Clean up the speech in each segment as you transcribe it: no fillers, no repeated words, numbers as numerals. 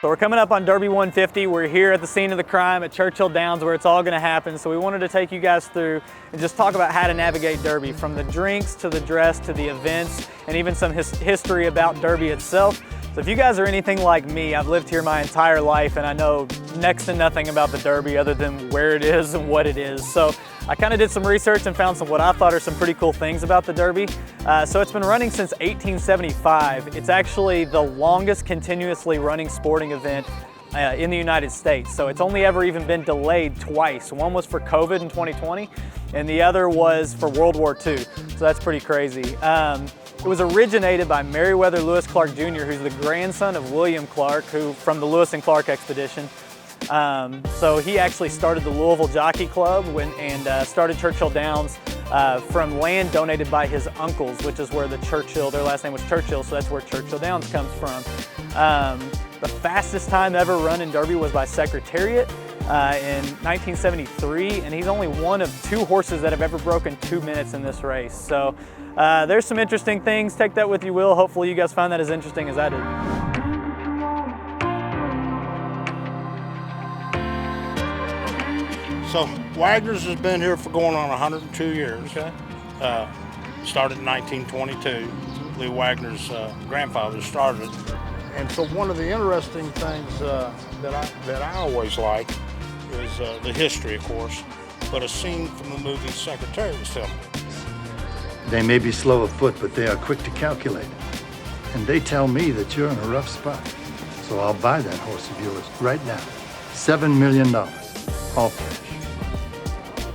So we're coming up on Derby 150. We're here at the scene of the crime at Churchill Downs where it's all going to happen. So we wanted to take you guys through and just talk about how to navigate Derby, from the drinks to the dress to the events and even some history about Derby itself. So if you guys are anything like me, I've lived here my entire life and I know next to nothing about the Derby other than where it is and what it is. So I kind of did some research and found what I thought are some pretty cool things about the Derby. So it's been running since 1875. It's actually the longest continuously running sporting event in the United States. So it's only ever even been delayed twice. One was for COVID in 2020 and the other was for World War II. So that's pretty crazy. It was originated by Meriwether Lewis Clark Jr., who's the grandson of William Clark, who from the Lewis and Clark expedition. So he actually started the Louisville Jockey Club and started Churchill Downs from land donated by his uncles, which is where their last name was Churchill, so that's where Churchill Downs comes from. The fastest time ever run in Derby was by Secretariat in 1973, and he's only one of 2 horses that have ever broken 2 minutes in this race. So there's some interesting things. Take that with you, Will. Hopefully you guys find that as interesting as I did. So Wagner's has been here for going on 102 years. Okay. Started in 1922. Lee Wagner's grandfather started it. And so one of the interesting things that I always like is the history, of course, but a scene from the movie Secretariat was filmed. They may be slow of foot, but they are quick to calculate. And they tell me that you're in a rough spot. So I'll buy that horse of yours right now. $7 million, all cash.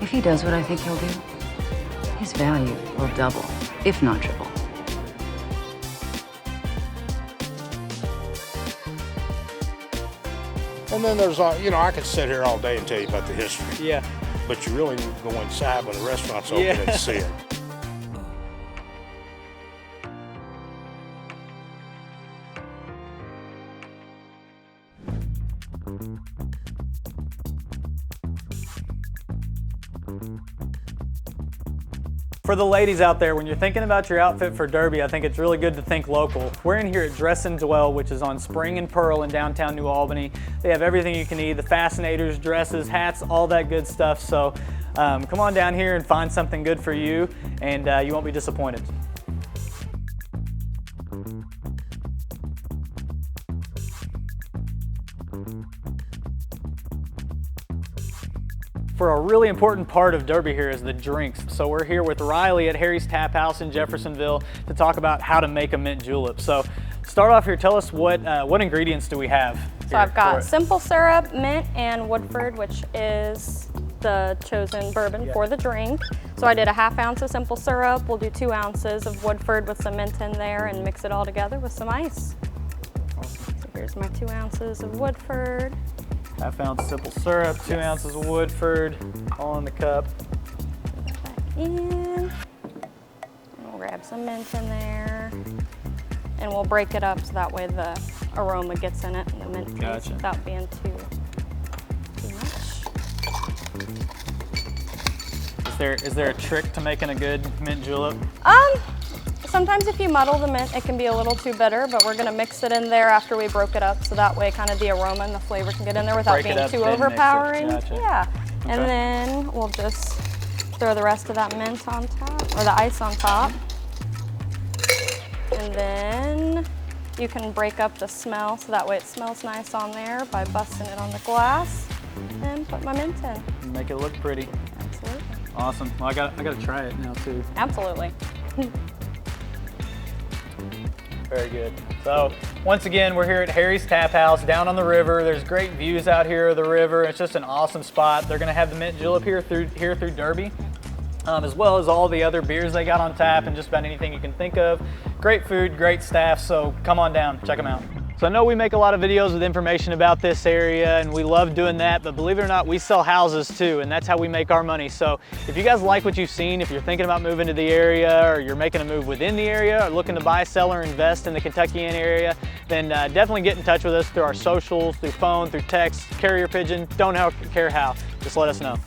If he does what I think he'll do, his value will double, if not triple. And then there's, I could sit here all day and tell you about the history. Yeah. But you really need to go inside when the restaurant's open and see it. For the ladies out there, when you're thinking about your outfit for Derby, I think it's really good to think local. We're in here at Dress and Dwell, which is on Spring and Pearl in downtown New Albany. They have everything you can need, the fascinators, dresses, hats, all that good stuff. So come on down here and find something good for you, and you won't be disappointed. For a really important part of Derby here is the drinks. So we're here with Riley at Harry's Tap House in Jeffersonville to talk about how to make a mint julep. So start off here, tell us what ingredients do we have? So I've got simple syrup, mint, and Woodford, which is the chosen bourbon for the drink. So I did a ½ ounce of simple syrup. We'll do 2 ounces of Woodford with some mint in there and mix it all together with some ice. Awesome. So here's my 2 ounces of Woodford. ½ ounce simple syrup, 2 ounces of Woodford, all in the cup. Put that back in. We'll grab some mint in there. And we'll break it up so that way the aroma gets in it and the mint taste without being too much. Is there a trick to making a good mint julep? Sometimes if you muddle the mint, it can be a little too bitter, but we're gonna mix it in there after we broke it up, so that way kind of the aroma and the flavor can get in there without being too overpowering. Gotcha. Yeah, okay. And then we'll just throw the rest of that mint on top, or the ice on top. And then you can break up the smell, so that way it smells nice on there by busting it on the glass, and put my mint in. Make it look pretty. Absolutely. Awesome. Well, I gotta try it now too. Absolutely. Very good. So once again, we're here at Harry's Tap House down on the river. There's great views out here of the river. It's just an awesome spot. They're gonna have the mint julep here through Derby, as well as all the other beers they got on tap and just about anything you can think of. Great food, great staff, so come on down, check them out. So I know we make a lot of videos with information about this area and we love doing that, but believe it or not, we sell houses too, and that's how we make our money. So if you guys like what you've seen, if you're thinking about moving to the area or you're making a move within the area or looking to buy, sell, or invest in the Kentuckiana area, then definitely get in touch with us through our socials, through phone, through text, carrier pigeon, don't care how, just let us know.